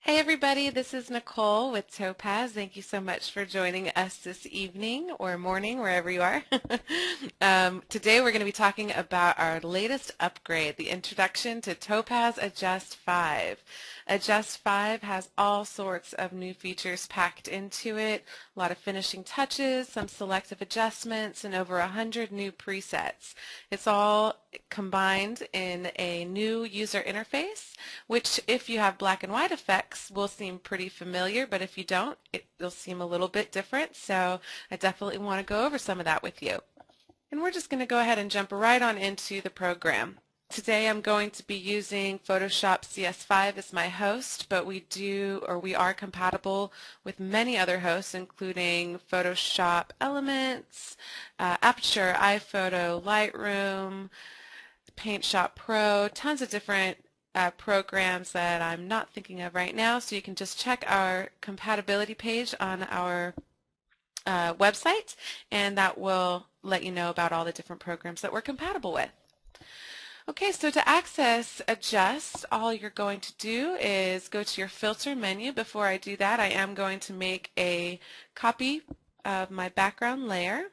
Hey everybody, this is Nicole with Topaz. Thank you so much for joining us this evening or morning, wherever you are. Today we're going to be talking about our latest upgrade, the introduction to Topaz Adjust 5. Adjust 5 has all sorts of new features packed into it, a lot of finishing touches, some selective adjustments, and over 100 new presets. It's all combined in a new user interface, which if you have black and white effects will seem pretty familiar, but if you don't, it'll seem a little bit different. So I definitely want to go over some of that with you. And we're just going to go ahead and jump right on into the program. Today I'm going to be using Photoshop CS5 as my host, but we are compatible with many other hosts, including Photoshop Elements, Aperture, iPhoto, Lightroom, Paint Shop Pro, tons of different programs that I'm not thinking of right now, so you can just check our compatibility page on our website, and that will let you know about all the different programs that we're compatible with. Okay, so to access Adjust, all you're going to do is go to your filter menu. Before I do that, I am going to make a copy of my background layer.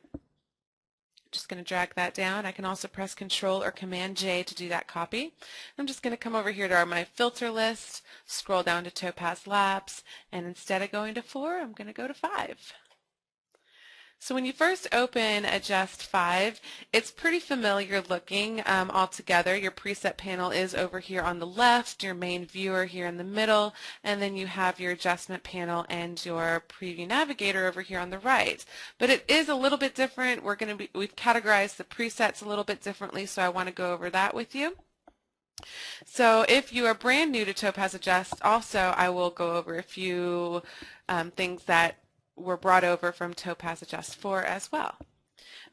Just going to drag that down. I can also press Control or Command J to do that copy. I'm just going to come over here to my filter list, scroll down to Topaz Labs, and instead of going to 4, I'm going to go to 5. So when you first open Adjust 5, it's pretty familiar looking altogether. Your preset panel is over here on the left, your main viewer here in the middle, and then you have your adjustment panel and your preview navigator over here on the right. But it is a little bit different. We've categorized the presets a little bit differently, so I want to go over that with you. So if you are brand new to Topaz Adjust, also I will go over a few things that were brought over from Topaz Adjust 4 as well.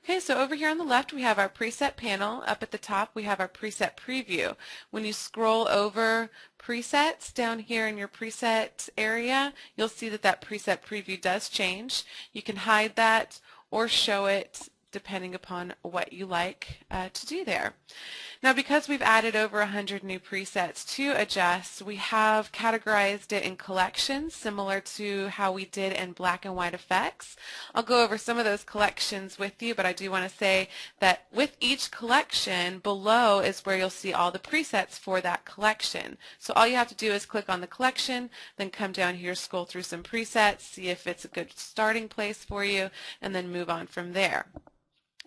Okay, so over here on the left we have our preset panel. Up at the top we have our preset preview. When you scroll over presets down here in your preset area, you'll see that that preset preview does change. You can hide that or show it depending upon what you like to do there. Now, because we've added over 100 new presets to Adjust, we have categorized it in collections similar to how we did in black and white effects. I'll go over some of those collections with you, but I do want to say that with each collection, below is where you'll see all the presets for that collection. So all you have to do is click on the collection, then come down here, scroll through some presets, see if it's a good starting place for you, and then move on from there.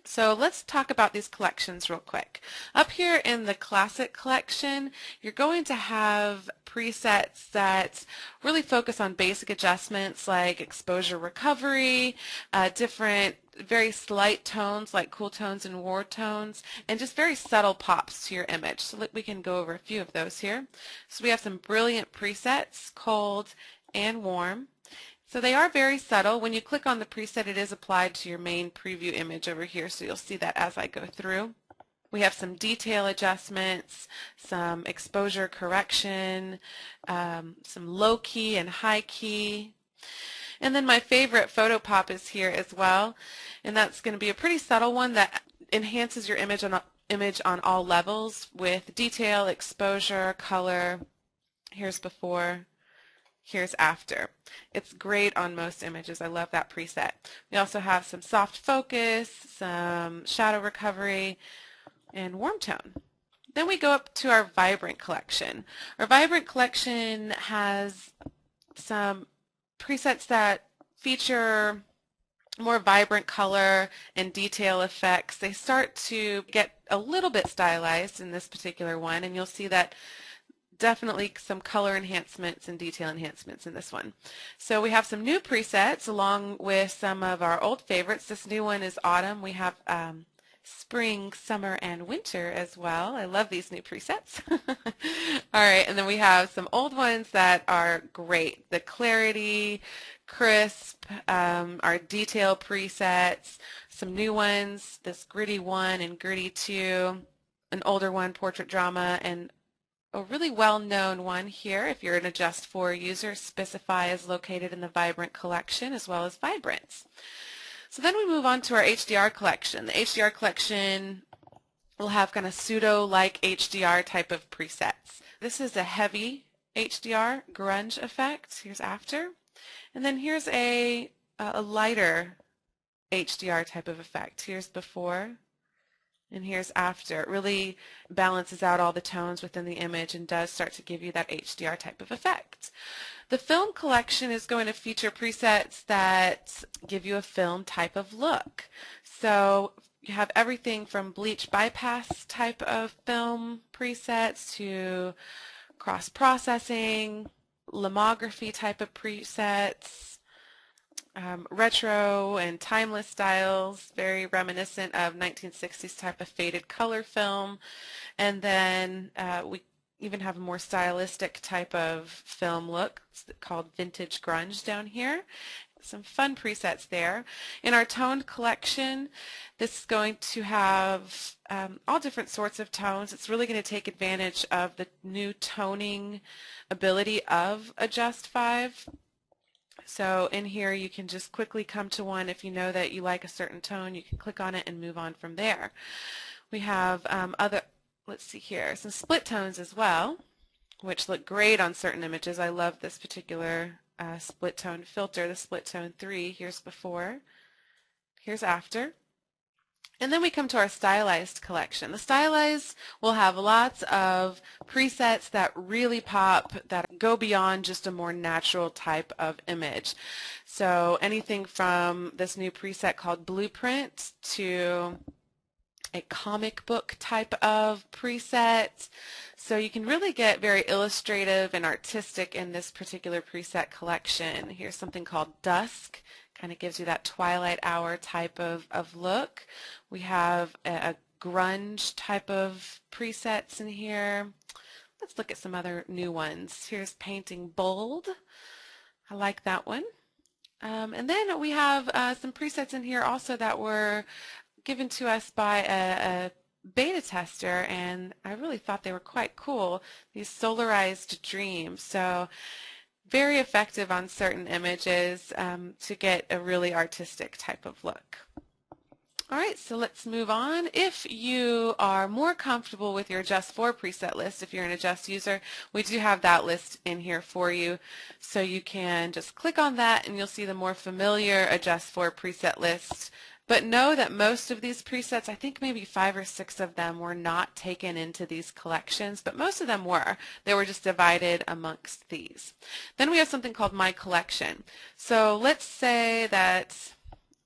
So let's talk about these collections real quick. Up here in the Classic collection, you're going to have presets that really focus on basic adjustments like exposure recovery, different very slight tones like cool tones and war tones, and just very subtle pops to your image. So we can go over a few of those here. So we have some brilliant presets, cold and warm. So they are very subtle. When you click on the preset, it is applied to your main preview image over here, so you'll see that as I go through. We have some detail adjustments, some exposure correction, some low key and high key. And then my favorite photo pop is here as well, and that's going to be a pretty subtle one that enhances your image on all levels with detail, exposure, color. Here's before. Here's after. It's great on most images. I love that preset. We also have some soft focus, some shadow recovery, and warm tone. Then we go up to our Vibrant collection. Our Vibrant collection has some presets that feature more vibrant color and detail effects. They start to get a little bit stylized in this particular one, and you'll see that definitely some color enhancements and detail enhancements in this one. So we have some new presets along with some of our old favorites. This new one is autumn. We have spring, summer, and winter as well. I love these new presets. All right, and then we have some old ones that are great. The clarity, crisp, our detail presets, some new ones, this gritty 1 and gritty 2, an older one, portrait drama, and a really well-known one here, if you're an Adjust 4 user, Specify is located in the Vibrant collection as well as Vibrance. So then we move on to our HDR collection. The HDR collection will have kind of pseudo-like HDR type of presets. This is a heavy HDR grunge effect. Here's after. And then here's a lighter HDR type of effect. Here's before and here's after. It really balances out all the tones within the image and does start to give you that HDR type of effect. The film collection is going to feature presets that give you a film type of look. So you have everything from bleach bypass type of film presets to cross-processing, lomography type of presets, retro and timeless styles, very reminiscent of 1960s type of faded color film. And then we even have a more stylistic type of film look called vintage grunge down here. Some fun presets there. In our toned collection, this is going to have all different sorts of tones. It's really going to take advantage of the new toning ability of Adjust 5. So in here you can just quickly come to one. If you know that you like a certain tone, you can click on it and move on from there. We have let's see here, some split tones as well, which look great on certain images. I love this particular split tone filter, the split tone 3. Here's before, here's after. And then we come to our Stylized collection. The Stylized will have lots of presets that really pop, that go beyond just a more natural type of image. So anything from this new preset called Blueprint to a comic book type of preset. So you can really get very illustrative and artistic in this particular preset collection. Here's something called Dusk. Kind of gives you that twilight hour type of look. We have a grunge type of presets in here. Let's look at some other new ones. Here's Painting Bold. I like that one. And then we have some presets in here also that were given to us by a beta tester, and I really thought they were quite cool. These solarized dreams. So very effective on certain images to get a really artistic type of look. All right, so let's move on. If you are more comfortable with your Adjust 4 preset list, if you're an Adjust user, we do have that list in here for you. So you can just click on that and you'll see the more familiar Adjust 4 preset list. But know that most of these presets, I think maybe 5 or 6 of them were not taken into these collections, but most of them were. They were just divided amongst these. Then we have something called My Collection. So let's say that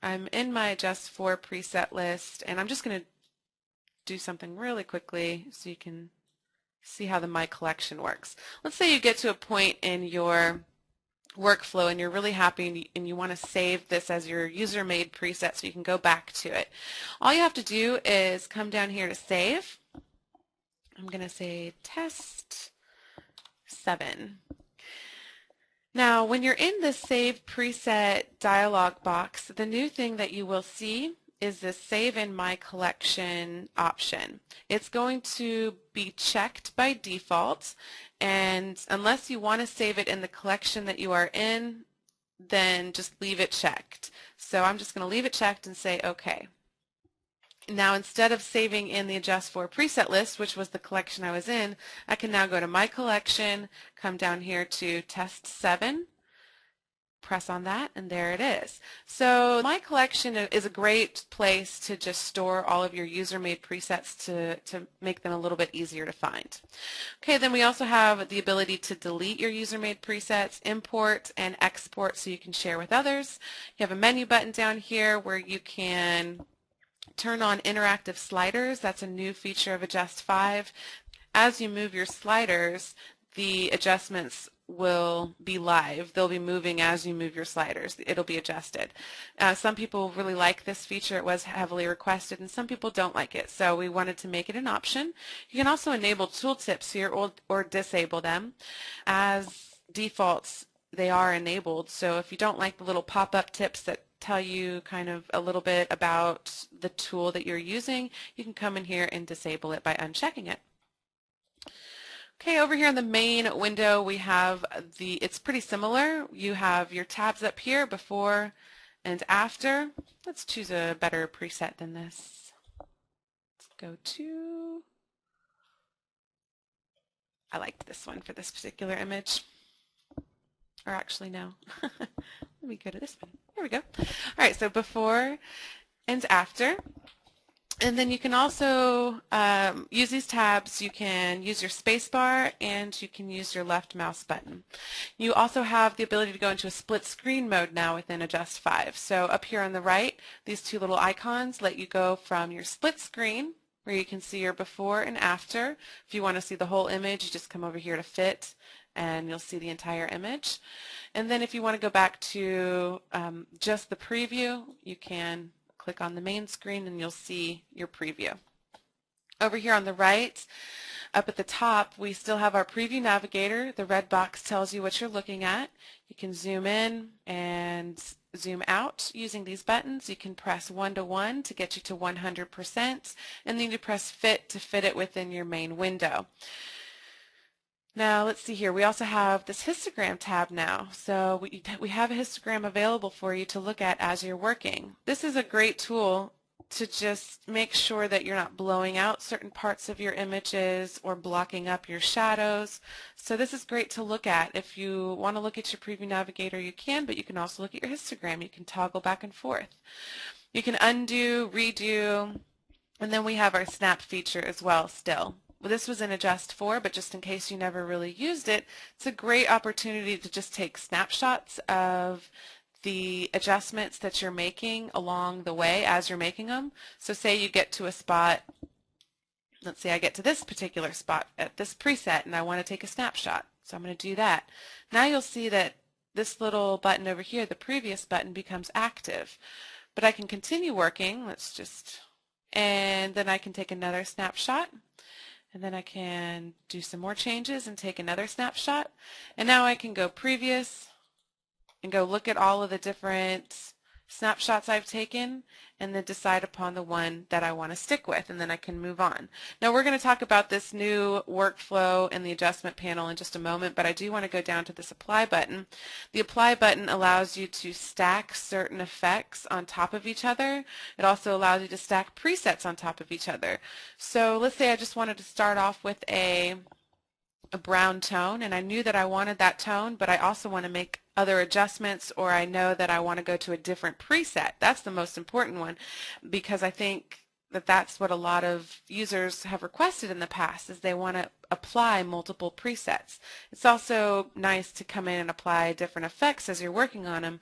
I'm in my Adjust 4 preset list, and I'm just going to do something really quickly so you can see how the My Collection works. Let's say you get to a point in your workflow and you're really happy and you want to save this as your user-made preset so you can go back to it. All you have to do is come down here to Save. I'm going to say Test 7. Now, when you're in the Save Preset dialog box, the new thing that you will see is this Save in My Collection option. It's going to be checked by default, and unless you want to save it in the collection that you are in, then just leave it checked. So I'm just going to leave it checked and say OK. Now, instead of saving in the Adjust 4 preset list, which was the collection I was in, I can now go to My Collection, come down here to Test 7, press on that, and there it is. So My Collection is a great place to just store all of your user-made presets to make them a little bit easier to find. Okay, then we also have the ability to delete your user-made presets, import and export so you can share with others. You have a menu button down here where you can turn on interactive sliders. That's a new feature of Adjust 5. As you move your sliders, the adjustments will be live. They'll be moving as you move your sliders. It'll be adjusted. Some people really like this feature. It was heavily requested, and some people don't like it. So we wanted to make it an option. You can also enable tooltips here or disable them. As defaults, they are enabled. So if you don't like the little pop-up tips that tell you kind of a little bit about the tool that you're using, you can come in here and disable it by unchecking it. Okay, over here in the main window we have it's pretty similar. You have your tabs up here, before and after. Let's choose a better preset than this. Let's go to I liked this one for this particular image. Or actually, no. Let me go to this one. There we go. All right, so before and after. And then you can also use these tabs. You can use your space bar and you can use your left mouse button. You also have the ability to go into a split screen mode now within Adjust 5. So up here on the right, these two little icons let you go from your split screen, where you can see your before and after. If you want to see the whole image, you just come over here to fit and you'll see the entire image. And then if you want to go back to just the preview, you can click on the main screen and you'll see your preview. Over here on the right, up at the top, we still have our preview navigator. The red box tells you what you're looking at. You can zoom in and zoom out using these buttons. You can press 1 to 1 to get you to 100%, and then you press fit to fit it within your main window. Now let's see here, we also have this histogram tab now. So we have a histogram available for you to look at as you're working. This is a great tool to just make sure that you're not blowing out certain parts of your images or blocking up your shadows. So this is great to look at. If you want to look at your preview navigator, you can, but you can also look at your histogram. You can toggle back and forth. You can undo, redo, and then we have our snap feature as well still. Well, this was in Adjust 4, but just in case you never really used it, it's a great opportunity to just take snapshots of the adjustments that you're making along the way as you're making them. So say you get to a spot, let's say I get to this particular spot at this preset and I want to take a snapshot. So I'm going to do that. Now you'll see that this little button over here, the previous button, becomes active. But I can continue working, and then I can take another snapshot. And then I can do some more changes and take another snapshot. And now I can go previous and go look at all of the different snapshots I've taken and then decide upon the one that I want to stick with, and then I can move on. Now we're going to talk about this new workflow and the adjustment panel in just a moment, but I do want to go down to this apply button. The apply button allows you to stack certain effects on top of each other. It also allows you to stack presets on top of each other. So let's say I just wanted to start off with a brown tone, and I knew that I wanted that tone, but I also want to make other adjustments, or I know that I want to go to a different preset. That's the most important one, because I think that that's what a lot of users have requested in the past, is they want to apply multiple presets. It's also nice to come in and apply different effects as you're working on them,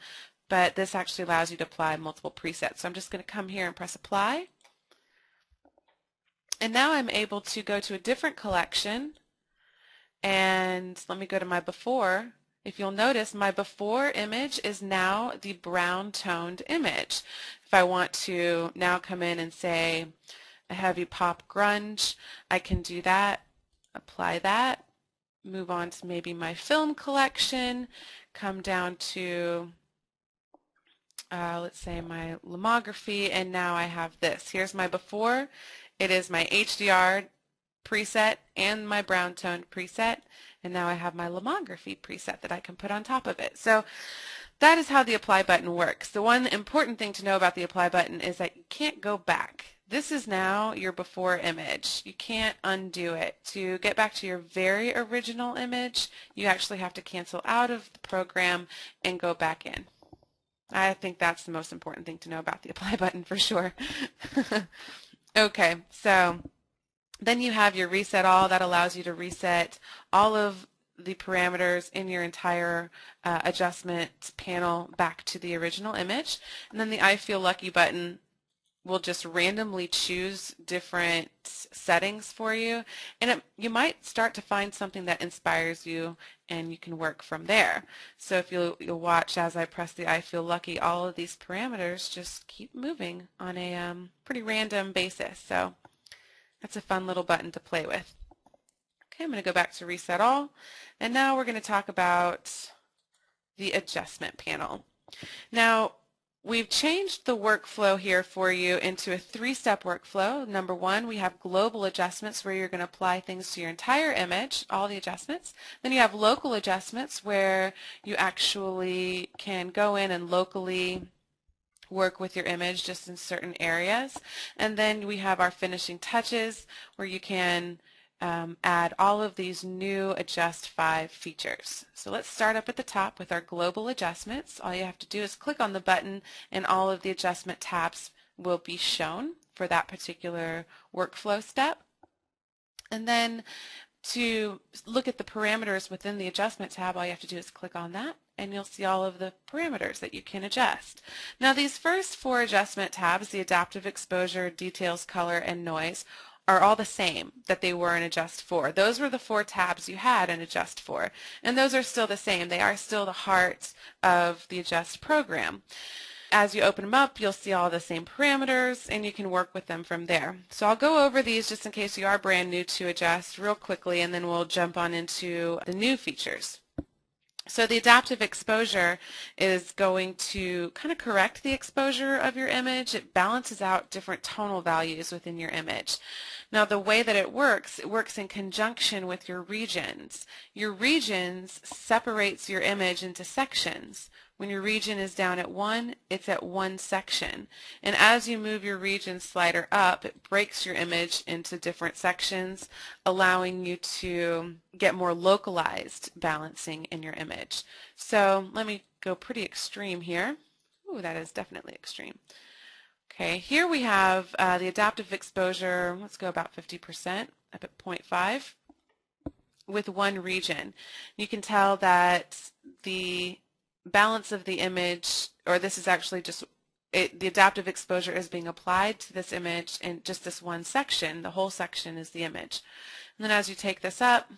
but this actually allows you to apply multiple presets. So I'm just going to come here and press apply, and now I'm able to go to a different collection. And let me go to my before. If you'll notice, my before image is now the brown toned image. If I want to now come in and say a heavy pop grunge, I can do that, apply that, move on to maybe my film collection, come down to let's say my lomography, and now I have this. Here's my before. It is my HDR preset and my brown tone preset, and now I have my lomography preset that I can put on top of it. So that is how the apply button works. The one important thing to know about the apply button is that you can't go back. This is now your before image. You can't undo it. To get back to your very original image, you actually have to cancel out of the program and go back in. I think that's the most important thing to know about the apply button for sure. Okay, so then you have your reset all. That allows you to reset all of the parameters in your entire adjustment panel back to the original image. And then the I feel lucky button will just randomly choose different settings for you, and you might start to find something that inspires you, and you can work from there. So if you'll watch as I press the I feel lucky, all of these parameters just keep moving on a pretty random basis. So that's a fun little button to play with. Okay, I'm going to go back to reset all, and now we're going to talk about the adjustment panel. Now, we've changed the workflow here for you into a three-step workflow. Number one, we have global adjustments where you're going to apply things to your entire image, all the adjustments. Then you have local adjustments where you actually can go in and locally work with your image just in certain areas. And then we have our finishing touches where you can add all of these new Adjust 5 features. So let's start up at the top with our global adjustments. All you have to do is click on the button and all of the adjustment tabs will be shown for that particular workflow step. And then to look at the parameters within the adjustment tab, all you have to do is click on that and you'll see all of the parameters that you can adjust. Now these first 4 adjustment tabs, the adaptive exposure, details, color, and noise, are all the same that they were in Adjust 4. Those were the 4 tabs you had in Adjust 4, and those are still the same. They are still the heart of the Adjust program. As you open them up, you'll see all the same parameters, and you can work with them from there. So I'll go over these just in case you are brand new to Adjust real quickly, and then we'll jump on into the new features. So the adaptive exposure is going to kind of correct the exposure of your image. It balances out different tonal values within your image. Now the way that it works in conjunction with your regions. Your regions separates your image into sections. When your region is down at 1, it's at 1 section. And as you move your region slider up, it breaks your image into different sections, allowing you to get more localized balancing in your image. So let me go pretty extreme here. Ooh, that is definitely extreme. Okay, here we have the adaptive exposure, let's go about 50%, up at 0.5, with one region. You can tell that the balance of the image, or this is actually just the adaptive exposure is being applied to this image in just this one section. The whole section is the image. And then as you take this up,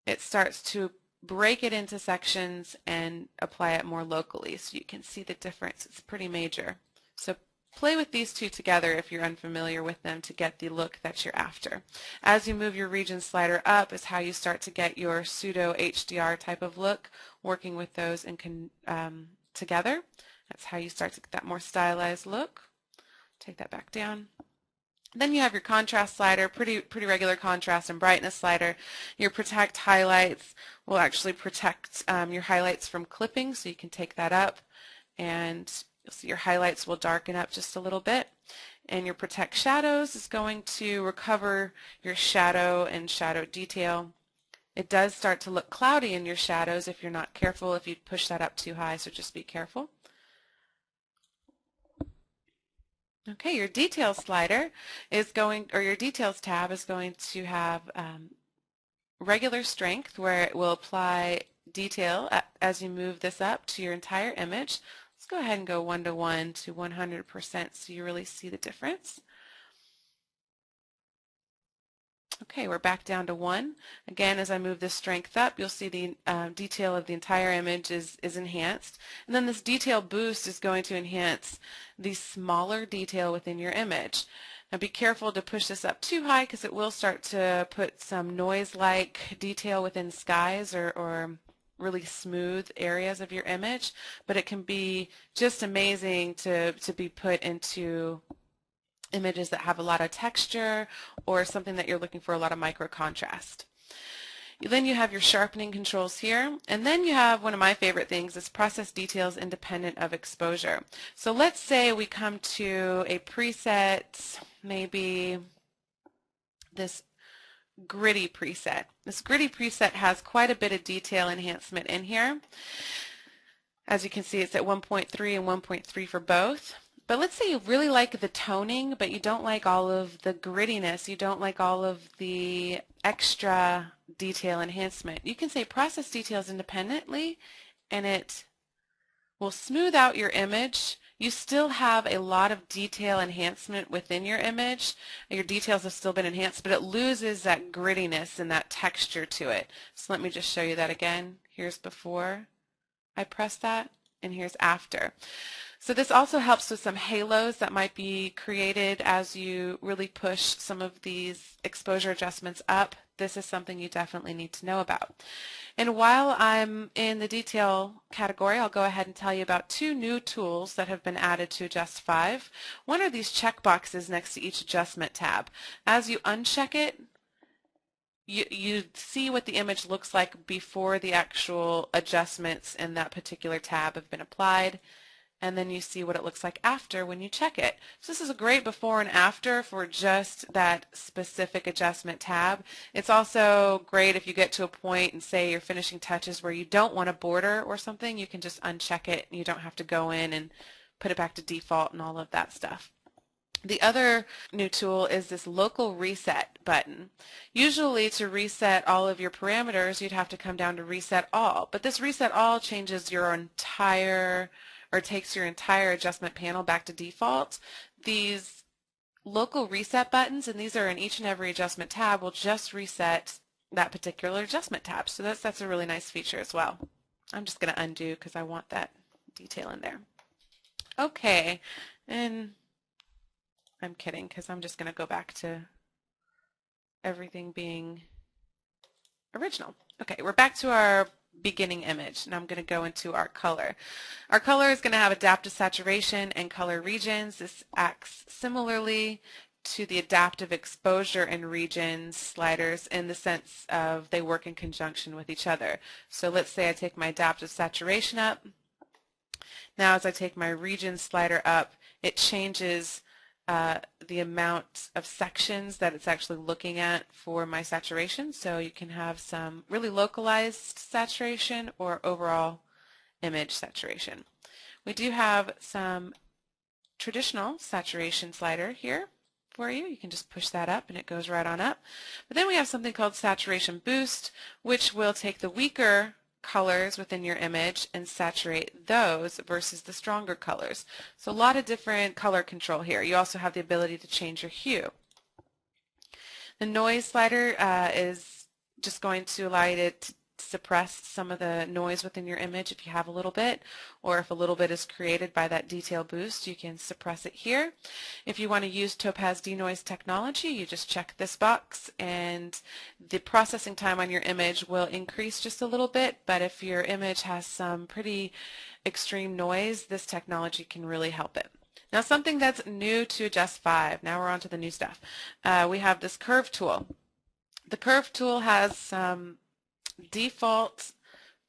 it starts to break it into sections and apply it more locally, so you can see the difference. It's pretty major. So play with these two together if you're unfamiliar with them to get the look that you're after. As you move your region slider up is how you start to get your pseudo HDR type of look, working with those together. That's how you start to get that more stylized look. Take that back down. Then you have your contrast slider, pretty regular contrast and brightness slider. Your protect highlights will actually protect your highlights from clipping, so you can take that up and you'll see your highlights will darken up just a little bit. And your protect shadows is going to recover your shadow and shadow detail. It does start to look cloudy in your shadows if you're not careful, if you push that up too high, so just be careful. Okay, your details slider is going, or your details tab is going to have regular strength, where it will apply detail as you move this up to your entire image. Let's go ahead and go 1:1 to 100% so you really see the difference. Okay, we're back down to 1. Again, as I move this strength up, you'll see the detail of the entire image is enhanced. And then this detail boost is going to enhance the smaller detail within your image. Now be careful to push this up too high because it will start to put some noise-like detail within skies or really smooth areas of your image, but it can be just amazing to be put into images that have a lot of texture or something that you're looking for a lot of micro contrast. Then you have your sharpening controls here, and then you have one of my favorite things is process details independent of exposure. So let's say we come to a preset, maybe this gritty preset. This gritty preset has quite a bit of detail enhancement in here. As you can see, it's at 1.3 and 1.3 for both. But let's say you really like the toning, but you don't like all of the grittiness, you don't like all of the extra detail enhancement. You can say process details independently, and it will smooth out your image. You still have a lot of detail enhancement within your image. Your details have still been enhanced, but it loses that grittiness and that texture to it. So let me just show you that again. Here's before I press that, and here's after. So this also helps with some halos that might be created as you really push some of these exposure adjustments up. This is something you definitely need to know about. And while I'm in the detail category, I'll go ahead and tell you about 2 new tools that have been added to Adjust 5. One are these checkboxes next to each adjustment tab. As you uncheck it, you see what the image looks like before the actual adjustments in that particular tab have been applied. and then you see what it looks like after when you check it. So this is a great before and after for just that specific adjustment tab. It's also great if you get to a point and say you're finishing touches where you don't want a border or something, you can just uncheck it and you don't have to go in and put it back to default and all of that stuff. The other new tool is this local reset button. Usually to reset all of your parameters, you'd have to come down to reset all, but this reset all changes your entire, or takes your entire adjustment panel back to default. These local reset buttons, and these are in each and every adjustment tab, will just reset that particular adjustment tab. So that's a really nice feature as well. I'm just going to undo because I want that detail in there. Okay, and I'm kidding because I'm just going to go back to everything being original. Okay, we're back to our beginning image, and I'm going to go into our color. Our color is going to have adaptive saturation and color regions. This acts similarly to the adaptive exposure and regions sliders in the sense of they work in conjunction with each other. So let's say I take my adaptive saturation up. Now as I take my region slider up, it changes the amount of sections that it's actually looking at for my saturation. So you can have some really localized saturation or overall image saturation. We do have some traditional saturation slider here for you. You can just push that up and it goes right on up. But then we have something called saturation boost, which will take the weaker colors within your image and saturate those versus the stronger colors. So a lot of different color control here. You also have the ability to change your hue. The noise slider is just going to allow you to suppress some of the noise within your image if you have a little bit, or if a little bit is created by that detail boost, you can suppress it here. If you want to use Topaz denoise technology, you just check this box and the processing time on your image will increase just a little bit, but if your image has some pretty extreme noise, this technology can really help it. Now something that's new to Adjust 5, now we're on to the new stuff. We have this curve tool. The curve tool has some default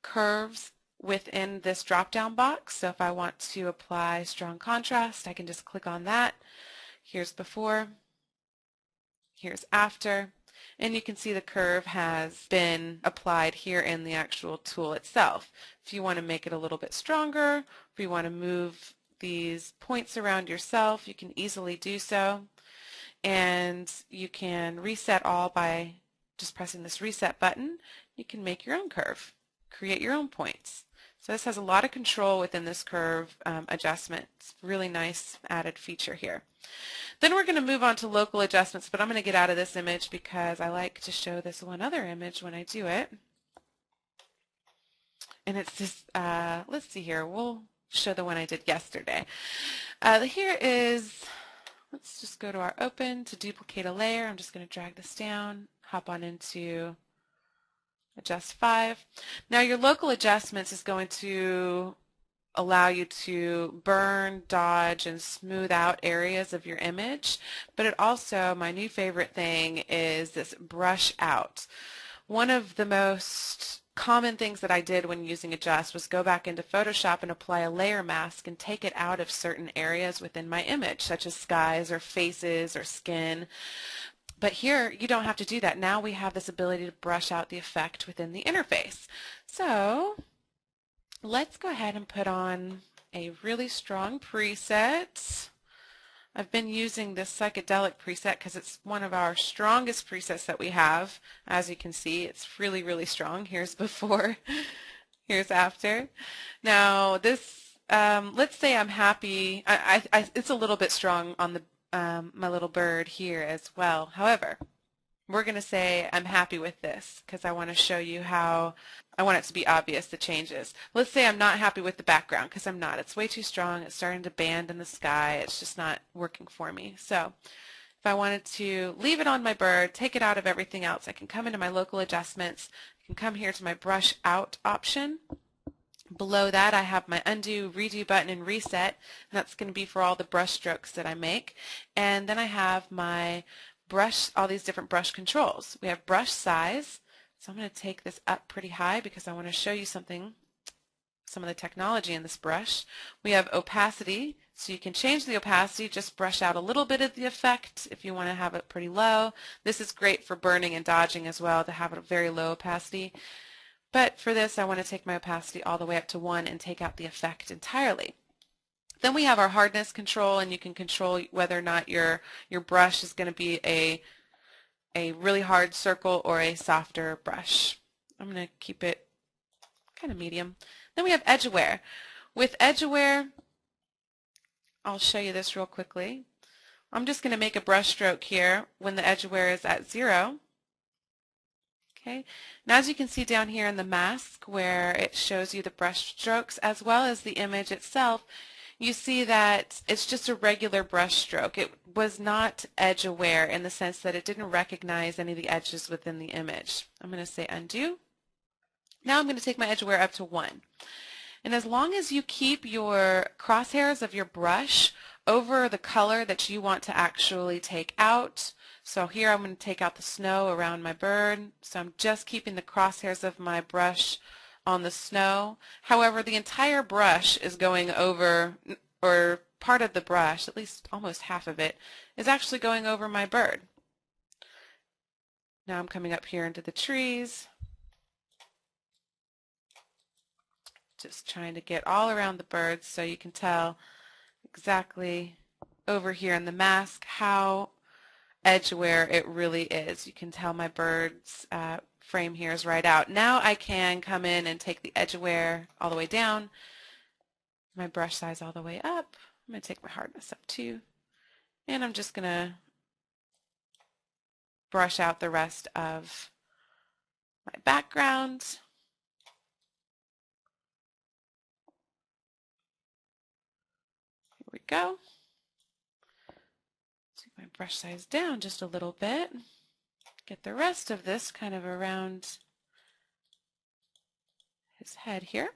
curves within this drop-down box. So if I want to apply strong contrast, I can just click on that. Here's before, here's after, and you can see the curve has been applied here in the actual tool itself. If you want to make it a little bit stronger, if you want to move these points around yourself, you can easily do so. And you can reset all by just pressing this reset button. You can make your own curve, create your own points. So this has a lot of control within this curve adjustment. It's a really nice added feature here. Then we're going to move on to local adjustments, but I'm going to get out of this image because I like to show this one other image when I do it. And it's just, let's see here, we'll show the one I did yesterday. Here is, let's just go to our open to duplicate a layer. I'm just going to drag this down, hop on into Adjust 5. Now your local adjustments is going to allow you to burn, dodge, and smooth out areas of your image, but it also, my new favorite thing is this brush out. One of the most common things that I did when using Adjust was go back into Photoshop and apply a layer mask and take it out of certain areas within my image, such as skies or faces or skin. But here, you don't have to do that. Now we have this ability to brush out the effect within the interface. So let's go ahead and put on a really strong preset. I've been using this psychedelic preset because it's one of our strongest presets that we have. As you can see, it's really, really strong. Here's before, here's after. Now this, let's say I'm happy. It's a little bit strong on the my little bird here as well. However, we're going to say I'm happy with this because I want to show you how I want it to be obvious the changes. Let's say I'm not happy with the background because I'm not. It's way too strong. It's starting to band in the sky. It's just not working for me. So if I wanted to leave it on my bird, take it out of everything else, I can come into my local adjustments. I can come here to my brush out option. Below that I have my undo, redo button, and reset, and that's going to be for all the brush strokes that I make. And then I have my brush, all these different brush controls. We have brush size, so I'm going to take this up pretty high because I want to show you something some of the technology in this brush. We have opacity, so you can change the opacity, just brush out a little bit of the effect if you want to have it pretty low. This is great for burning and dodging as well, to have a very low opacity. But for this, I want to take my opacity all the way up to 1 and take out the effect entirely. Then we have our hardness control, and you can control whether or not your brush is going to be a really hard circle or a softer brush. I'm going to keep it kind of medium. Then we have Edgware. With Edgware, I'll show you this real quickly. I'm just going to make a brush stroke here when the Edgware is at 0. Okay. Now as you can see down here in the mask where it shows you the brush strokes as well as the image itself, you see that it's just a regular brush stroke. It was not edge aware in the sense that it didn't recognize any of the edges within the image. I'm going to say undo. Now I'm going to take my edge aware up to 1. And as long as you keep your crosshairs of your brush over the color that you want to actually take out, so here I'm going to take out the snow around my bird, so I'm just keeping the crosshairs of my brush on the snow. However, the entire brush is going over, or part of the brush, at least almost half of it, is actually going over my bird. Now I'm coming up here into the trees, just trying to get all around the birds so you can tell exactly over here in the mask how edgeware it really is. You can tell my bird's frame here is right out. Now I can come in and take the edgeware all the way down, my brush size all the way up. I'm going to take my hardness up too, and I'm just going to brush out the rest of my background. Here we go. Take my brush size down just a little bit. Get the rest of this kind of around his head here.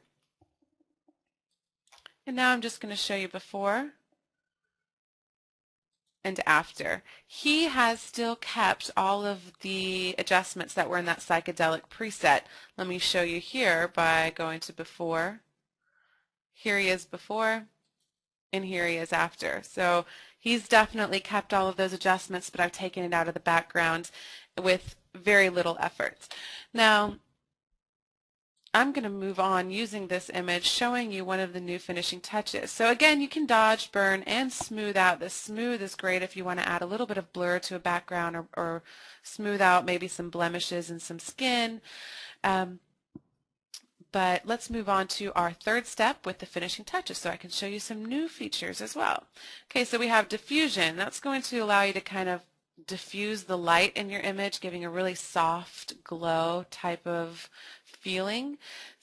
And now I'm just going to show you before and after. He has still kept all of the adjustments that were in that psychedelic preset. Let me show you here by going to before. Here he is before, and here he is after. So he's definitely kept all of those adjustments, but I've taken it out of the background with very little effort. Now, I'm going to move on using this image, showing you one of the new finishing touches. So again, you can dodge, burn, and smooth out. The smooth is great if you want to add a little bit of blur to a background, or smooth out maybe some blemishes and some skin. But let's move on to our third step with the finishing touches so I can show you some new features as well. Okay, so we have diffusion. That's going to allow you to kind of diffuse the light in your image, giving a really soft glow type of feeling.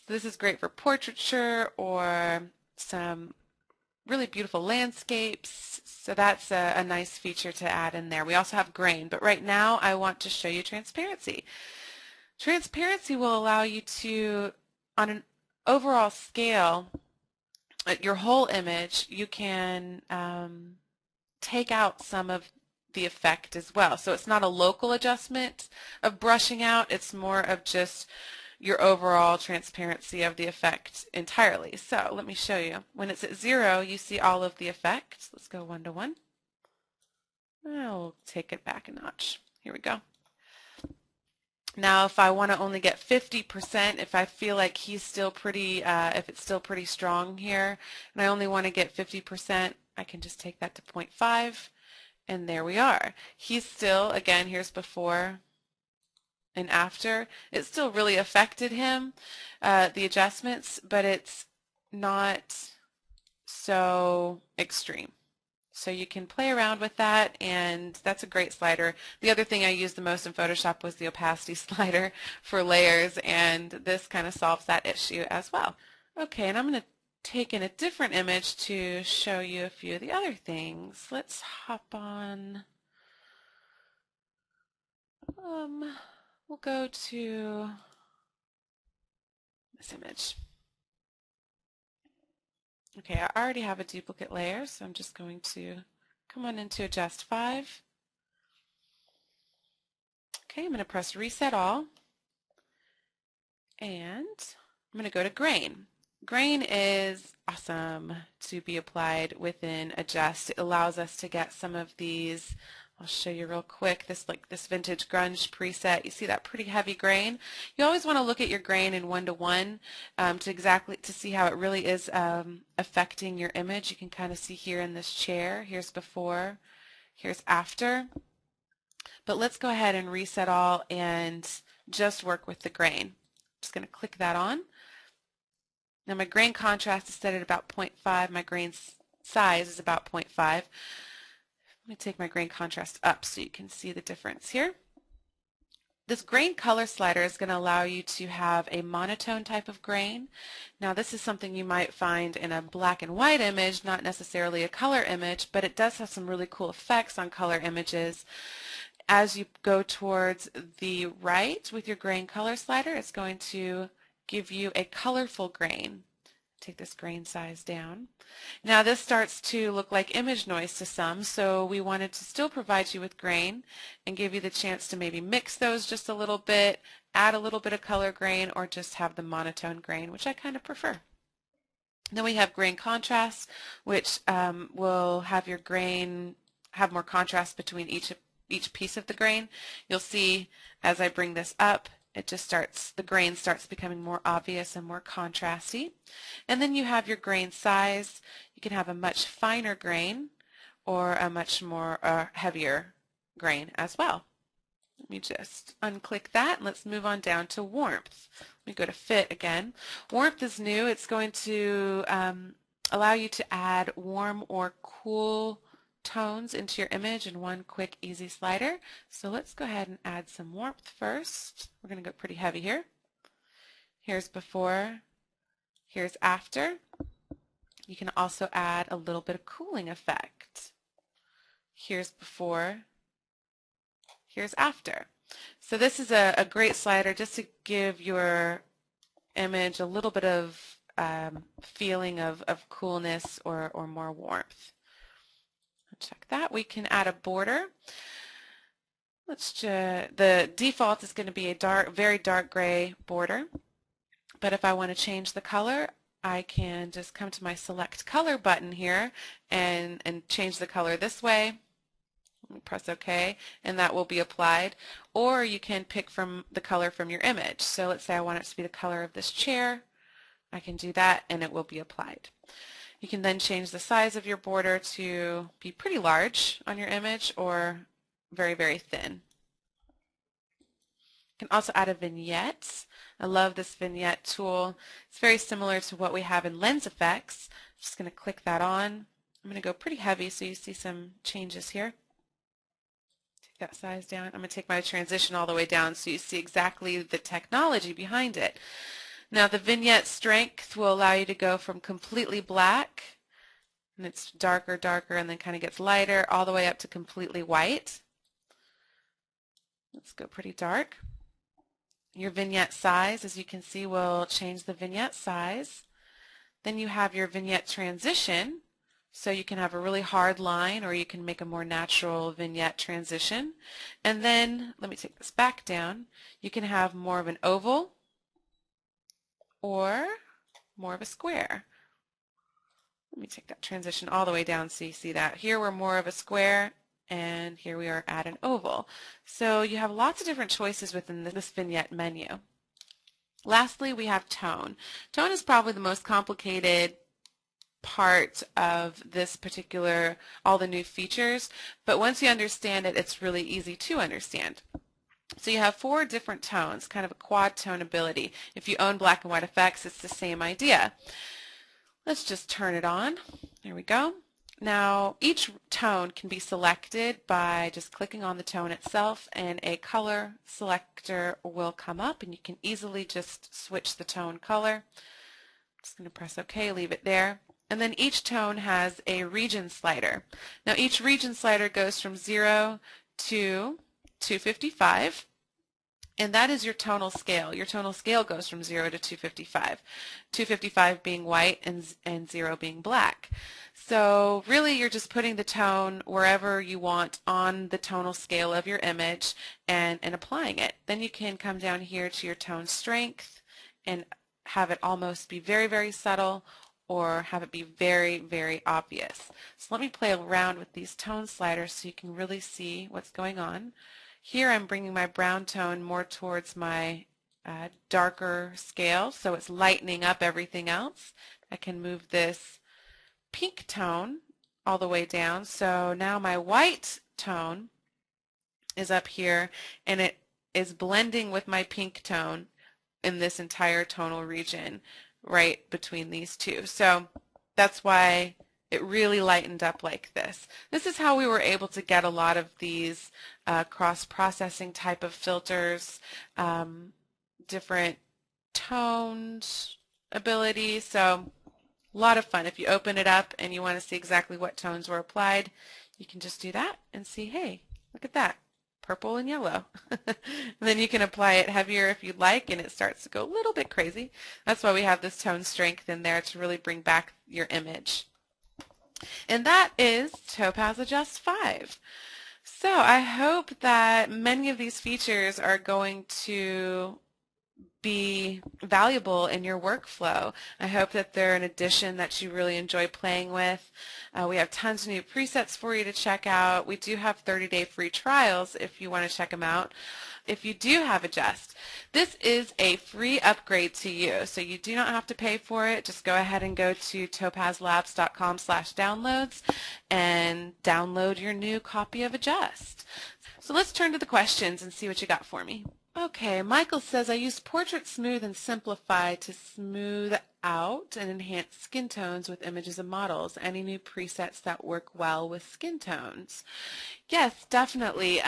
So this is great for portraiture or some really beautiful landscapes. So that's a nice feature to add in there. We also have grain, but right now I want to show you transparency. Transparency will allow you to, on an overall scale, your whole image, you can take out some of the effect as well. So it's not a local adjustment of brushing out, it's more of just your overall transparency of the effect entirely. So let me show you. When it's at 0, you see all of the effects. Let's go 1 to 1. I'll take it back a notch. Here we go. Now, if I want to only get 50%, if I feel like he's still pretty, if it's still pretty strong here, and I only want to get 50%, I can just take that to 0.5, and there we are. He's still, again, here's before and after. It still really affected him, the adjustments, but it's not so extreme. So you can play around with that, and that's a great slider. The other thing I used the most in Photoshop was the opacity slider for layers, and this kind of solves that issue as well. Okay, and I'm going to take in a different image to show you a few of the other things. Let's hop on. We'll go to this image. Okay, I already have a duplicate layer, so I'm just going to come on into Adjust 5. Okay, I'm going to press Reset All, and I'm going to go to Grain. Grain is awesome to be applied within Adjust. It allows us to get some of these. I'll show you real quick. This vintage grunge preset. You see that pretty heavy grain. You always want to look at your grain in 1:1 to see how it really is affecting your image. You can kind of see here in this chair. Here's before. Here's after. But let's go ahead and reset all and just work with the grain. Just going to click that on. Now my grain contrast is set at about 0.5. My grain size is about 0.5. Let me take my grain contrast up so you can see the difference here. This grain color slider is going to allow you to have a monotone type of grain. Now this is something you might find in a black and white image, not necessarily a color image, but it does have some really cool effects on color images. As you go towards the right with your grain color slider, it's going to give you a colorful grain. Take this grain size down. Now this starts to look like image noise to some, so we wanted to still provide you with grain and give you the chance to maybe mix those just a little bit, add a little bit of color grain, or just have the monotone grain, which I kind of prefer. Then we have grain contrast, which will have your grain have more contrast between each piece of the grain. You'll see as I bring this up, the grain starts becoming more obvious and more contrasty. And then you have your grain size. You can have a much finer grain or a much more heavier grain as well. Let me just unclick that and let's move on down to warmth. Let me go to fit again. Warmth is new. It's going to allow you to add warm or cool tones into your image in one quick, easy slider. So let's go ahead and add some warmth first. We're going to go pretty heavy here. Here's before, here's after. You can also add a little bit of cooling effect. Here's before, here's after. So this is a great slider just to give your image a little bit of feeling of coolness or more warmth. Check that. We can add a border. The default is going to be a very dark gray border, but if I want to change the color, I can just come to my select color button here and change the color this way. Let me press OK, and that will be applied. Or you can pick from the color from your image. So let's say I want it to be the color of this chair. I can do that and it will be applied. You can then change the size of your border to be pretty large on your image or very, very thin. You can also add a vignette. I love this vignette tool. It's very similar to what we have in lens effects. I'm just going to click that on. I'm going to go pretty heavy so you see some changes here. Take that size down. I'm going to take my transition all the way down so you see exactly the technology behind it. Now the Vignette Strength will allow you to go from completely black, and it's darker, and then kind of gets lighter, all the way up to completely white. Let's go pretty dark. Your Vignette Size, as you can see, will change the vignette size. Then you have your Vignette Transition, so you can have a really hard line or you can make a more natural vignette transition. And then, let me take this back down, you can have more of an oval or more of a square. Let me take that transition all the way down so you see that. Here we're more of a square and here we are at an oval. So you have lots of different choices within this vignette menu. Lastly, we have tone. Tone is probably the most complicated part of this particular, all the new features, but once you understand it, it's really easy to understand. So you have 4 different tones, kind of a quad tone ability. If you own black and white effects, it's the same idea. Let's just turn it on. There we go. Now each tone can be selected by just clicking on the tone itself, and a color selector will come up and you can easily just switch the tone color. I'm just going to press OK, leave it there. And then each tone has a region slider. Now each region slider goes from 0 to 255, and that is your tonal scale. Your tonal scale goes from 0 to 255, 255 being white and 0 being black. So really you're just putting the tone wherever you want on the tonal scale of your image and applying it. Then you can come down here to your tone strength and have it almost be very, very subtle or have it be very, very obvious. So let me play around with these tone sliders so you can really see what's going on. Here I'm bringing my brown tone more towards my darker scale, so it's lightening up everything else. I can move this pink tone all the way down, so now my white tone is up here and it is blending with my pink tone in this entire tonal region right between these two. So that's why it really lightened up like this. This is how we were able to get a lot of these cross-processing type of filters, different toned ability. So a lot of fun. If you open it up and you want to see exactly what tones were applied, you can just do that and see, hey, look at that. Purple and yellow. And then you can apply it heavier if you'd like, and it starts to go a little bit crazy. That's why we have this tone strength in there to really bring back your image. And that is Topaz Adjust 5. So I hope that many of these features are going to be valuable in your workflow. I hope that they're an addition that you really enjoy playing with. We have tons of new presets for you to check out. We do have 30-day free trials if you want to check them out. If you do have Adjust, this is a free upgrade to you, so you do not have to pay for it. Just go ahead and go to topazlabs.com/downloads and download your new copy of Adjust. So let's turn to the questions and see what you got for me. Okay, Michael says, I use Portrait Smooth and Simplify to smooth out and enhance skin tones with images and models. Any new presets that work well with skin tones? Yes, definitely.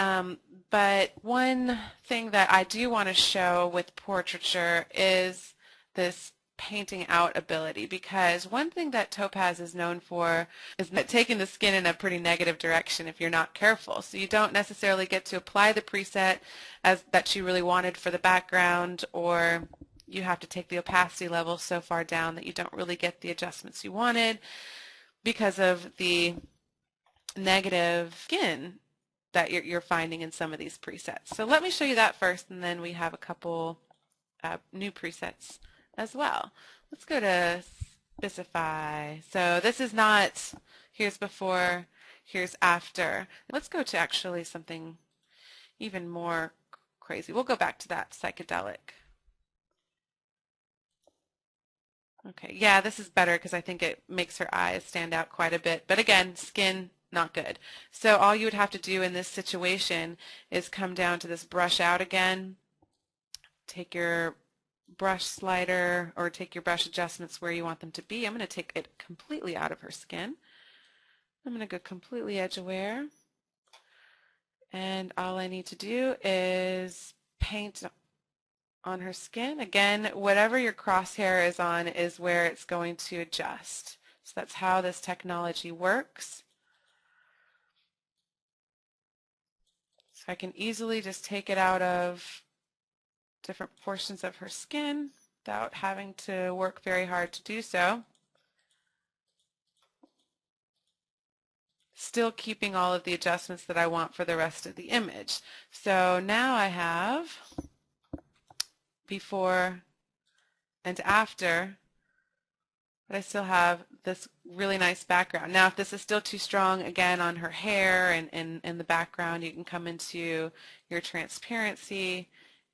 But one thing that I do want to show with portraiture is this painting out ability, because one thing that Topaz is known for is taking the skin in a pretty negative direction if you're not careful. So you don't necessarily get to apply the preset that you really wanted for the background, or you have to take the opacity level so far down that you don't really get the adjustments you wanted because of the negative skin that you're finding in some of these presets. So let me show you that first, and then we have a couple new presets as well. Let's go to specify. So this is not here's before, here's after. Let's go to actually something even more crazy. We'll go back to that psychedelic. Okay, yeah, this is better because I think it makes her eyes stand out quite a bit. But again, skin, not good. So all you would have to do in this situation is come down to this brush out again, take your brush slider or take your brush adjustments where you want them to be. I'm going to take it completely out of her skin. I'm going to go completely Edgware. And all I need to do is paint on her skin. Again, whatever your crosshair is on is where it's going to adjust. So that's how this technology works. So I can easily just take it out of different portions of her skin without having to work very hard to do so. Still keeping all of the adjustments that I want for the rest of the image. So now I have before and after, but I still have this really nice background. Now if this is still too strong again on her hair and the background, you can come into your transparency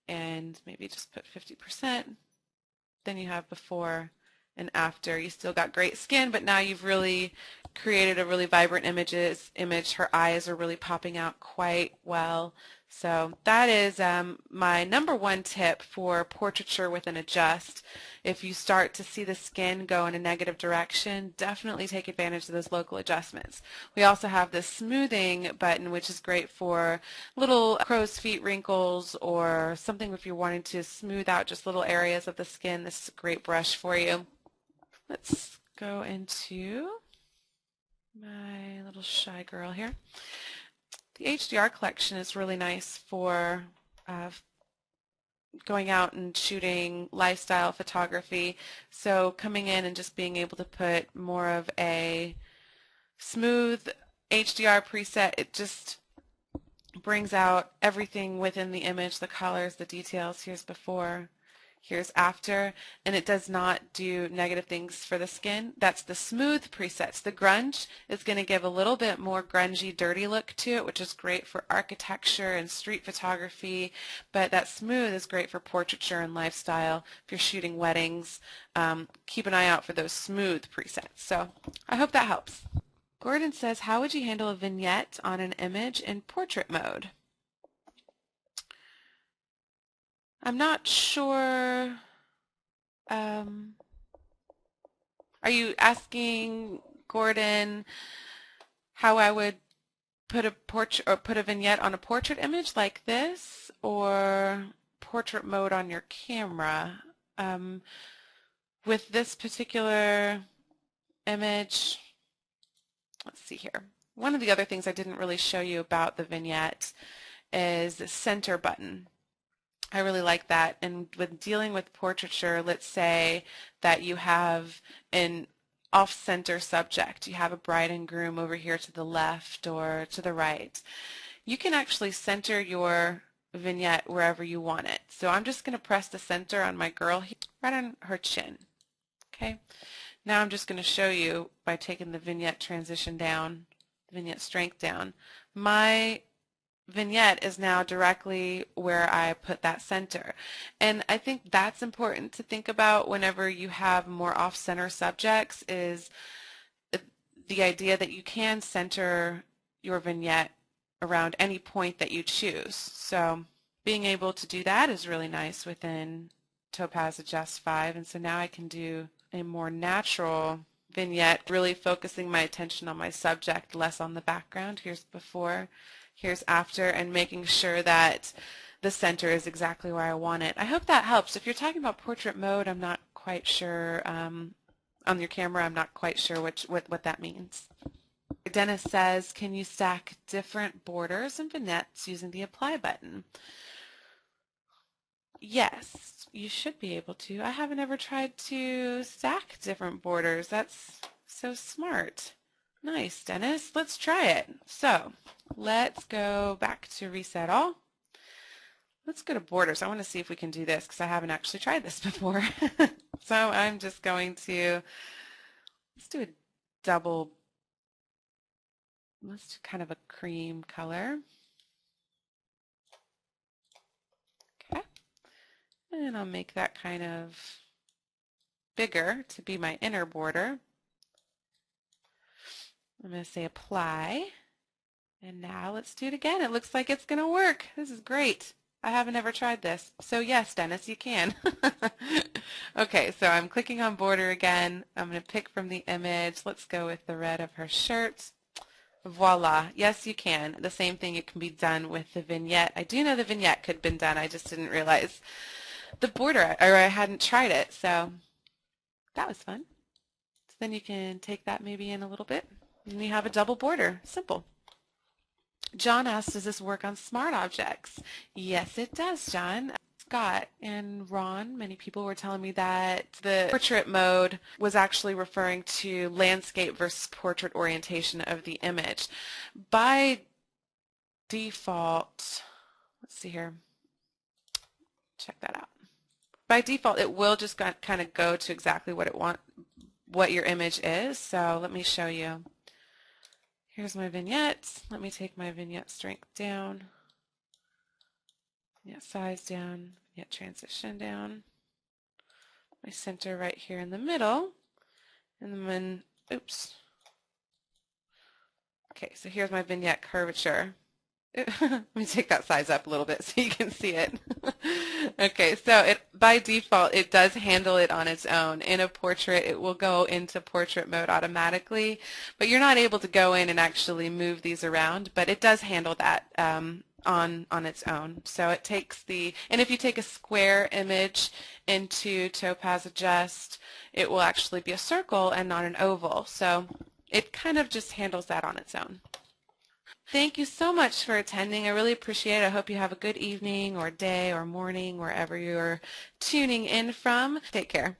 and maybe just put 50%. Then you have before and after. You still got great skin, but now you've really created a really vibrant image. Her eyes are really popping out quite well. So that is my #1 tip for portraiture with an Adjust. If you start to see the skin go in a negative direction, definitely take advantage of those local adjustments. We also have this smoothing button, which is great for little crow's feet wrinkles or something if you're wanting to smooth out just little areas of the skin. This is a great brush for you. Let's go into my little shy girl here. The HDR Collection is really nice for going out and shooting lifestyle photography. So coming in and just being able to put more of a smooth HDR preset, it just brings out everything within the image, the colors, the details. Here's before, Here's after, and it does not do negative things for the skin. That's the smooth presets. The grunge is going to give a little bit more grungy, dirty look to it, which is great for architecture and street photography, but that smooth is great for portraiture and lifestyle. If you're shooting weddings, keep an eye out for those smooth presets. So I hope that helps. Gordon says, how would you handle a vignette on an image in portrait mode? I'm not sure. Are you asking, Gordon, how I would put a portrait or put a vignette on a portrait image like this, or portrait mode on your camera? With this particular image, let's see here. One of the other things I didn't really show you about the vignette is the center button. I really like that. And with dealing with portraiture, let's say that you have an off-center subject. You have a bride and groom over here to the left or to the right. You can actually center your vignette wherever you want it. So I'm just going to press the center on my girl here, right on her chin. Okay. Now I'm just going to show you by taking the vignette transition down, vignette strength down. My vignette is now directly where I put that center. And I think that's important to think about whenever you have more off-center subjects, is the idea that you can center your vignette around any point that you choose. So being able to do that is really nice within Topaz Adjust 5, and so now I can do a more natural vignette, really focusing my attention on my subject, less on the background. Here's before, here's after, and making sure that the center is exactly where I want it. I hope that helps. If you're talking about portrait mode, I'm not quite sure, on your camera, I'm not quite sure what that means. Dennis says, can you stack different borders and vignettes using the apply button? Yes, you should be able to. I haven't ever tried to stack different borders. That's so smart. Nice, Dennis. Let's try it. So let's go back to Reset All. Let's go to borders. I want to see if we can do this because I haven't actually tried this before. So I'm just going to, let's do a double, let's do kind of a cream color. Okay. And I'll make that kind of bigger to be my inner border. I'm going to say apply. And now let's do it again. It looks like it's going to work. This is great. I haven't ever tried this. So yes, Dennis, you can. Okay, so I'm clicking on border again. I'm going to pick from the image. Let's go with the red of her shirt. Voila. Yes, you can. The same thing, it can be done with the vignette. I do know the vignette could have been done. I just didn't realize the border, or I hadn't tried it. So that was fun. So then you can take that maybe in a little bit, and you have a double border. Simple. John asked, does this work on smart objects? Yes, it does, John. Scott and Ron, many people were telling me that the portrait mode was actually referring to landscape versus portrait orientation of the image. By default, let's see here, check that out. By default, it will just kind of go to exactly what your image is. So let me show you. Here's my vignette. Let me take my vignette strength down, vignette size down, vignette transition down, my center right here in the middle, and then, oops. Okay, so here's my vignette curvature. Let me take that size up a little bit so you can see it. Okay, so by default, it does handle it on its own. In a portrait, it will go into portrait mode automatically, but you're not able to go in and actually move these around, but it does handle that on its own. So it takes and if you take a square image into Topaz Adjust, it will actually be a circle and not an oval. So it kind of just handles that on its own. Thank you so much for attending. I really appreciate it. I hope you have a good evening or day or morning wherever you're tuning in from. Take care.